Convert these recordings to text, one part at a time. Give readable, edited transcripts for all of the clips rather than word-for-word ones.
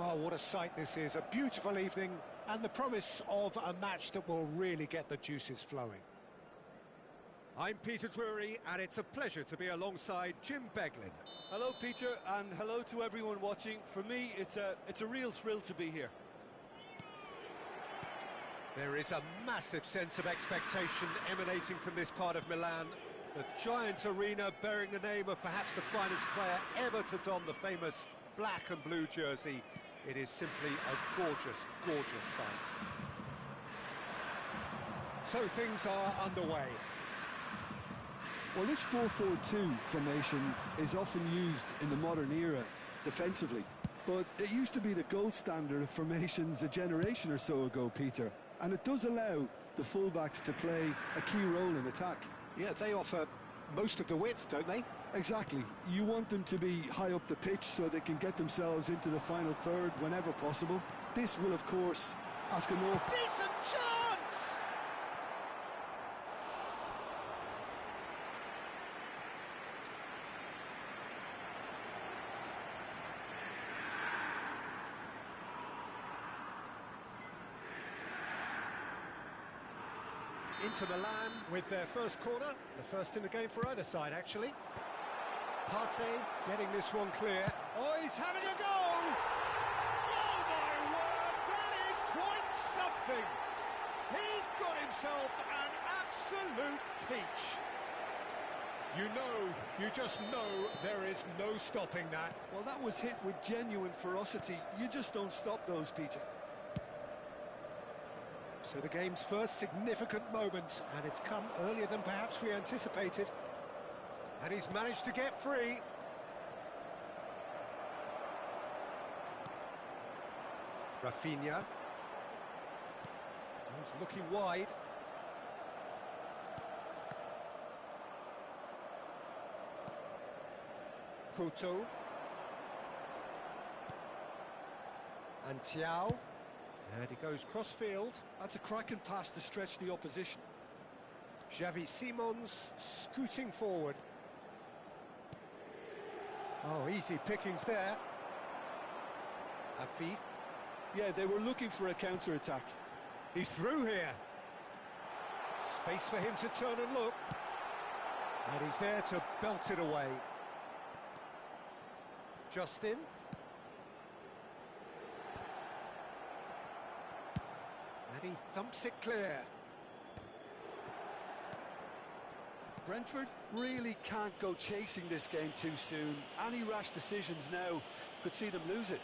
Well, what a sight this is. A beautiful evening and the promise of a match that will really get the juices flowing. I'm Peter Drury, and it's a pleasure to be alongside Jim Beglin. Hello, Peter, and hello to everyone watching. For me, it's a real thrill to be here. There is a massive sense of expectation emanating from this part of Milan. The giant arena bearing the name of perhaps the finest player ever to don the famous black and blue jersey. It is simply a gorgeous, gorgeous sight. So things are underway. Well, this 4-4-2 formation is often used in the modern era defensively, but it used to be the gold standard of formations a generation or so ago, Peter, and it does allow the fullbacks to play a key role in attack. Yeah, they offer most of the width, don't they? Exactly. You want them to be high up the pitch so they can get themselves into the final third whenever possible. This will, of course, ask an awful... Decent chance! Inter Milan with their first corner, the first in the game for either side, actually. Partey getting this one clear. Oh, he's having a go! Oh, my word, that is quite something! He's got himself an absolute peach. You just know there is no stopping that. Well, that was hit with genuine ferocity. You just don't stop those, Peter. So the game's first significant moment, and it's come earlier than perhaps we anticipated. And he's managed to get free. Rafinha. He's looking wide. Couto. And Thiaw. And he goes cross-field. That's a cracking pass to stretch the opposition. Xavi Simons scooting forward. Oh, easy pickings there. Afif. Yeah, they were looking for a counter-attack. He's through here. Space for him to turn and look. And he's there to belt it away. Justin. And he thumps it clear. Brentford really can't go chasing this game too soon. Any rash decisions now could see them lose it.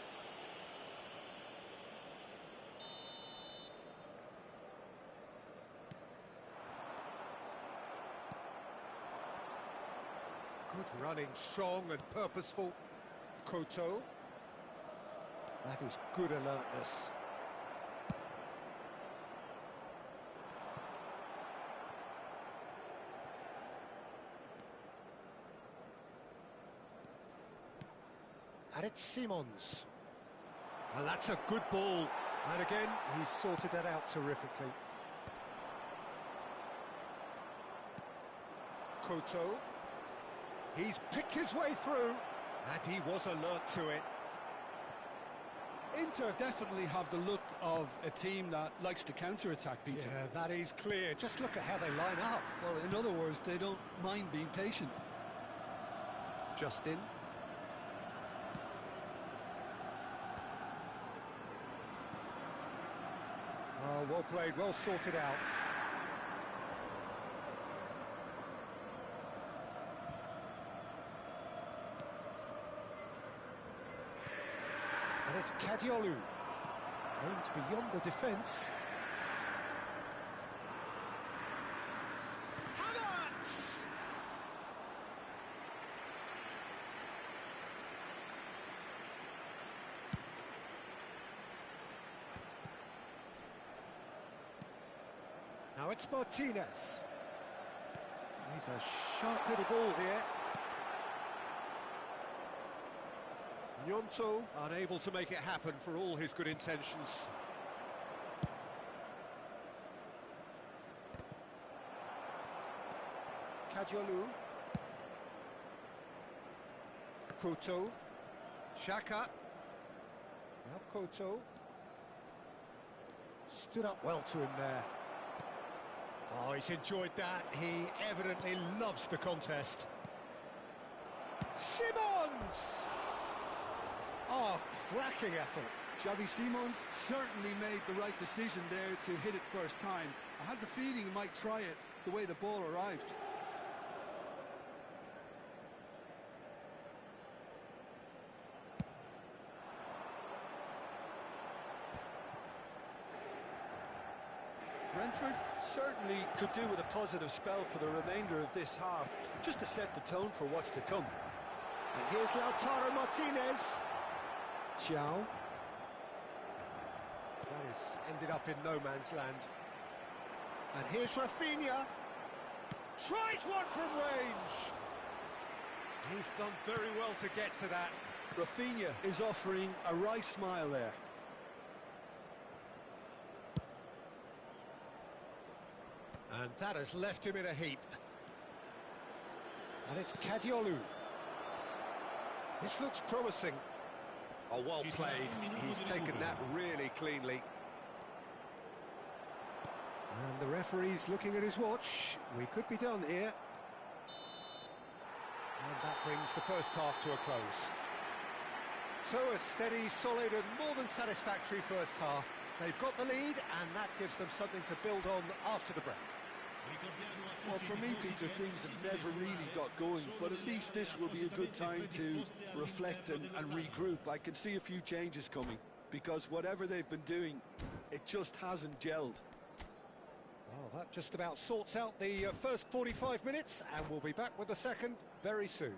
Good running, strong and purposeful. Couto. That is good alertness. And it's Simons. And that's a good ball. And again, he's sorted that out terrifically. Couto. He's picked his way through. And he was alert to it. Inter definitely have the look of a team that likes to counter-attack, Peter. Yeah, that is clear. Just look at how they line up. Well, in other words, they don't mind being patient. Justin. Oh, well played, well sorted out. And it's Kadiolu. Aimed beyond the defence. Havertz! Now it's Martinez. He's a sharp little ball here. Gnonto unable to make it happen for all his good intentions. Kadiolu. Couto. Xhaka. Now Koto. Stood up well to him there. Oh, he's enjoyed that. He evidently loves the contest. Simons! Oh, cracking effort. Xavi Simons certainly made the right decision there to hit it first time. I had the feeling he might try it the way the ball arrived. Brentford certainly could do with a positive spell for the remainder of this half, just to set the tone for what's to come. And here's Lautaro Martinez. Ciao. That has ended up in no man's land. And here's Rafinha. Tries one from range. He's done very well to get to that. Rafinha is offering a wry smile there. And that has left him in a heap. And it's Kadiolu. This looks promising. Oh, well played. He's taken that really cleanly. And the referee's looking at his watch. We could be done here. And that brings the first half to a close. So a steady, solid and more than satisfactory first half. They've got the lead and that gives them something to build on after the break. Well, for me, Peter, things have never really got going, but at least this will be a good time to reflect and regroup. I can see a few changes coming, because whatever they've been doing, it just hasn't gelled. Well, that just about sorts out the first 45 minutes, and we'll be back with the second very soon.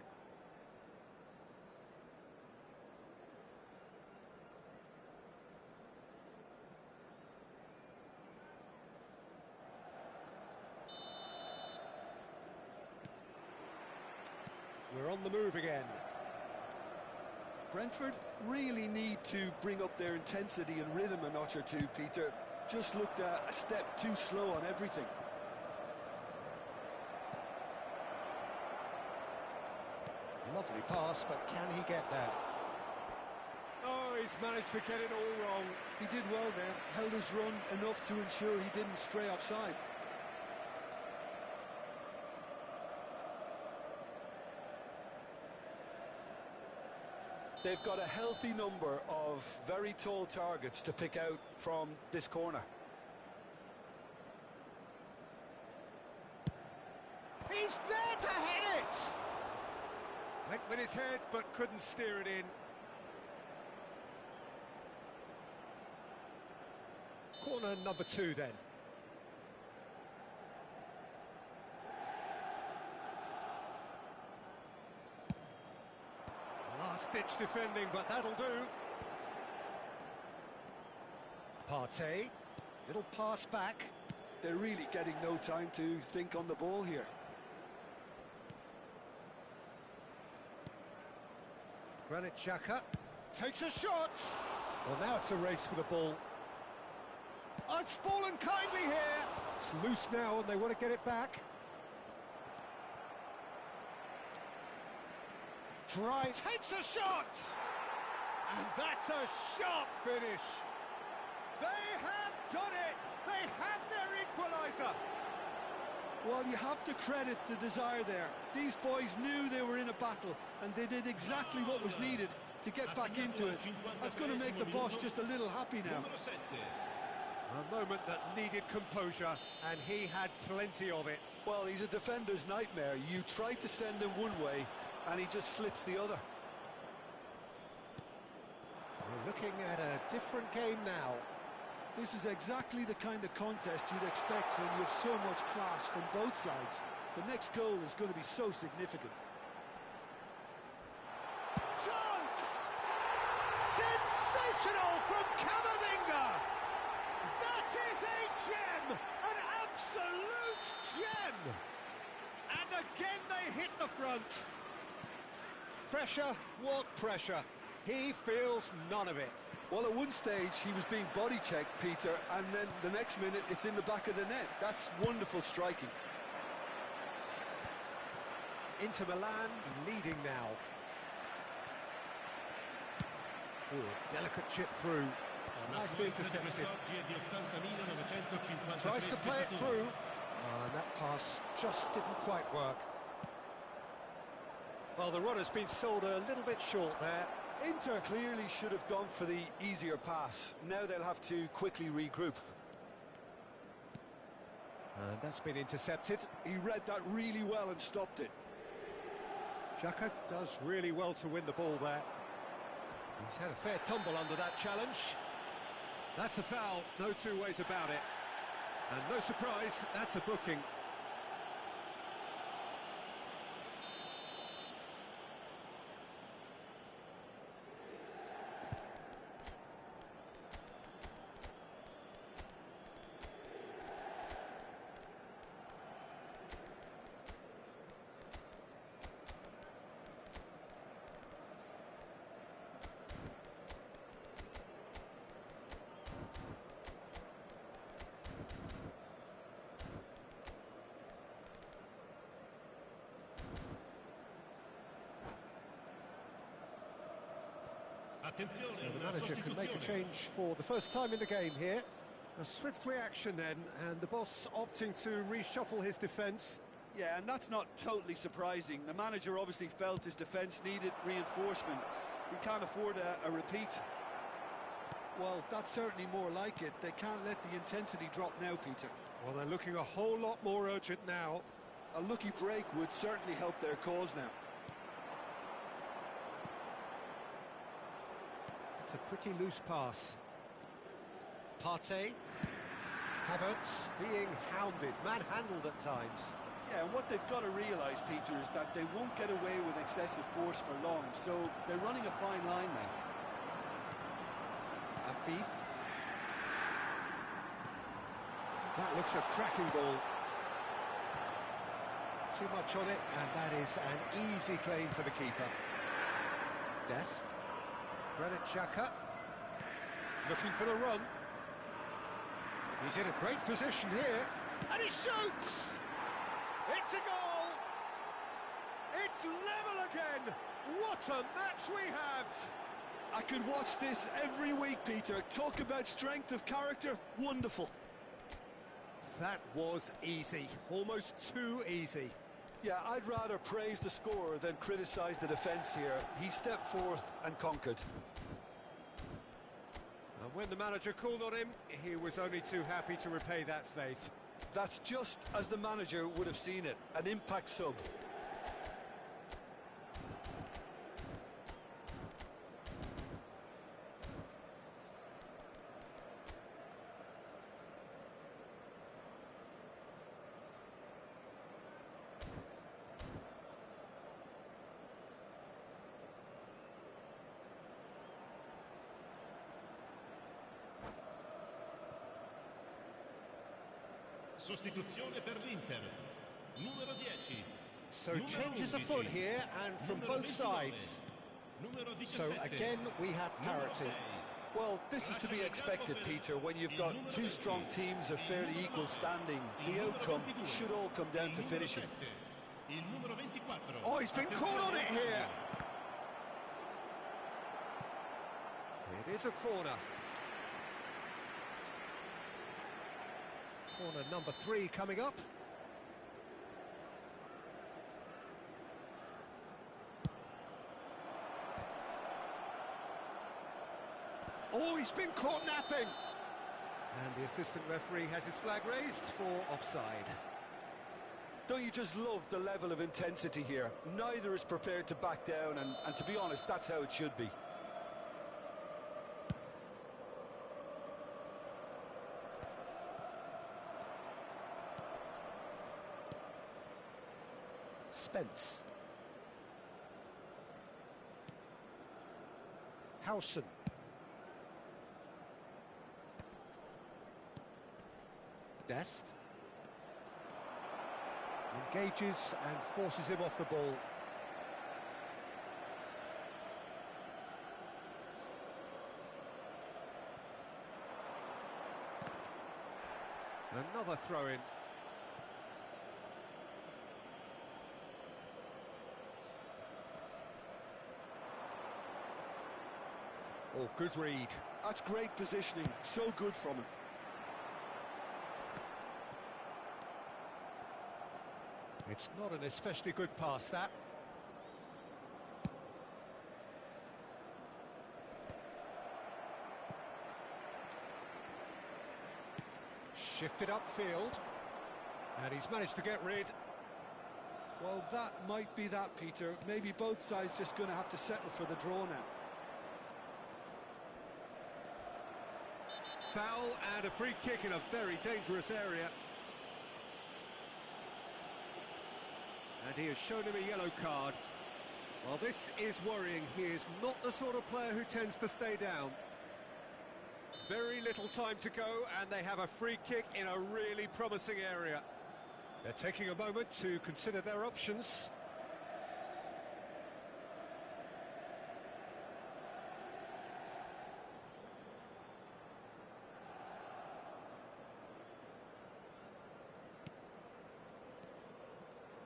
We're on the move again. Brentford really need to bring up their intensity and rhythm a notch or two, Peter. Just looked a step too slow on everything. Lovely pass, but can he get there? Oh, he's managed to get it all wrong. He did well there, held his run enough to ensure he didn't stray offside. They've got a healthy number of very tall targets to pick out from this corner. He's there to hit it! Went with his head, but couldn't steer it in. Corner number 2 then. Last-ditch defending, but that'll do. Partey, little pass back. They're really getting no time to think on the ball here. Granit Xhaka takes a shot. Well, now it's a race for the ball. Oh, it's fallen kindly here. It's loose now and they want to get it back. Drive, takes a shot! And that's a sharp finish. They have done it! They have their equaliser! Well, you have to credit the desire there. These boys knew they were in a battle, and they did exactly what was needed to get back into it. That's going to make the boss just a little happy now. A moment that needed composure, and he had plenty of it. Well, he's a defender's nightmare. You try to send him one way, and he just slips the other. We're looking at a different game now. This is exactly the kind of contest you'd expect when you have so much class from both sides. The next goal is going to be so significant. Chance! Sensational from Camavinga! That is a gem! An absolute gem! And again they hit the front. Pressure, what pressure? He feels none of it. Well, at one stage he was being body checked, Peter, and then the next minute it's in the back of the net. That's wonderful striking. Inter Milan leading now. Oh, delicate chip through. Nicely intercepted. Tries to play it through. And that pass just didn't quite work. Well, the runner's been sold a little bit short there. Inter clearly should have gone for the easier pass. Now they'll have to quickly regroup. And that's been intercepted. He read that really well and stopped it. Xhaka does really well to win the ball there. He's had a fair tumble under that challenge. That's a foul, no two ways about it. And no surprise, that's a booking. So the manager can make a change for the first time in the game here. A swift reaction then, and the boss opting to reshuffle his defence. Yeah, and that's not totally surprising. The manager obviously felt his defence needed reinforcement. He can't afford a repeat. Well, that's certainly more like it. They can't let the intensity drop now, Peter. Well, they're looking a whole lot more urgent now. A lucky break would certainly help their cause now. It's a pretty loose pass. Partey. Havertz being hounded, manhandled at times. Yeah, and what they've got to realise, Peter, is that they won't get away with excessive force for long, so they're running a fine line now. Afif. That looks a cracking ball. Too much on it, and that is an easy claim for the keeper. Dest. Granit Xhaka. Looking for the run. He's in a great position here, and he shoots! It's a goal! It's level again! What a match we have! I could watch this every week, Peter. Talk about strength of character. Wonderful. That was easy, almost too easy. Yeah, I'd rather praise the scorer than criticise the defence here. He stepped forth and conquered. And when the manager called on him, he was only too happy to repay that faith. That's just as the manager would have seen it, an impact sub. Sostituzione per l'Inter. Numero 10. So changes afoot here, and from both sides. So again, we have parity. Well, this is to be expected, Peter, when you've got two strong teams of fairly equal standing. The outcome should all come down to finishing. Oh, he's been caught on it here. It is a corner. Corner number 3 coming up. Oh, he's been caught napping. And the assistant referee has his flag raised for offside. Don't you just love the level of intensity here? Neither is prepared to back down, and to be honest, that's how it should be. Spence. Howson. Dest. Engages and forces him off the ball. Another throw-in. Oh, good read. That's great positioning, so good from him. It's not an especially good pass, that. Shifted upfield. And he's managed to get rid. Well, that might be that, Peter. Maybe both sides just going to have to settle for the draw now. Foul and a free kick in a very dangerous area. And he has shown him a yellow card. Well, this is worrying. He is not the sort of player who tends to stay down. Very little time to go, and they have a free kick in a really promising area. They're taking a moment to consider their options.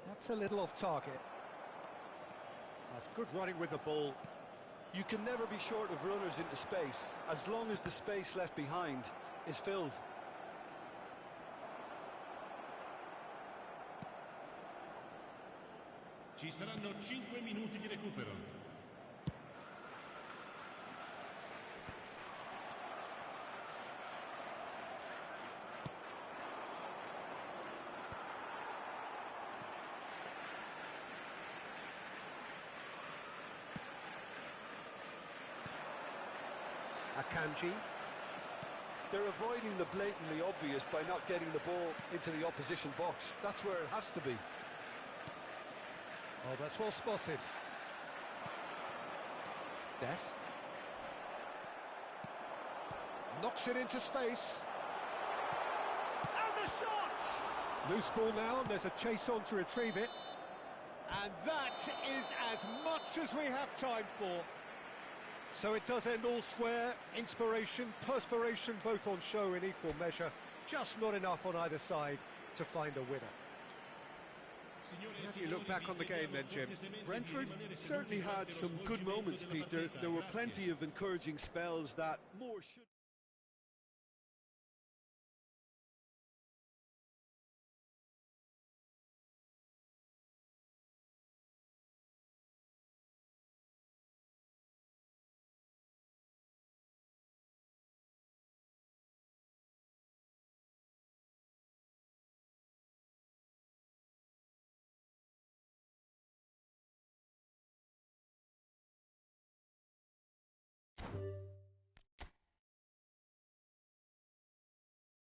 That's a little off target. That's good running with the ball. You can never be short of runners into space, as long as the space left behind is filled. Ci saranno 5 minuti di recupero. Akanji. They're avoiding the blatantly obvious by not getting the ball into the opposition box. That's where it has to be. Oh, that's well spotted. Dest. Knocks it into space. And the shot! Loose ball now, and there's a chase on to retrieve it. And that is as much as we have time for. So it does end all square. Inspiration, perspiration, both on show in equal measure. Just not enough on either side to find a winner. How do you look back on the game then, Jim? Brentford certainly had some good moments, Peter. There were plenty of encouraging spells that more should...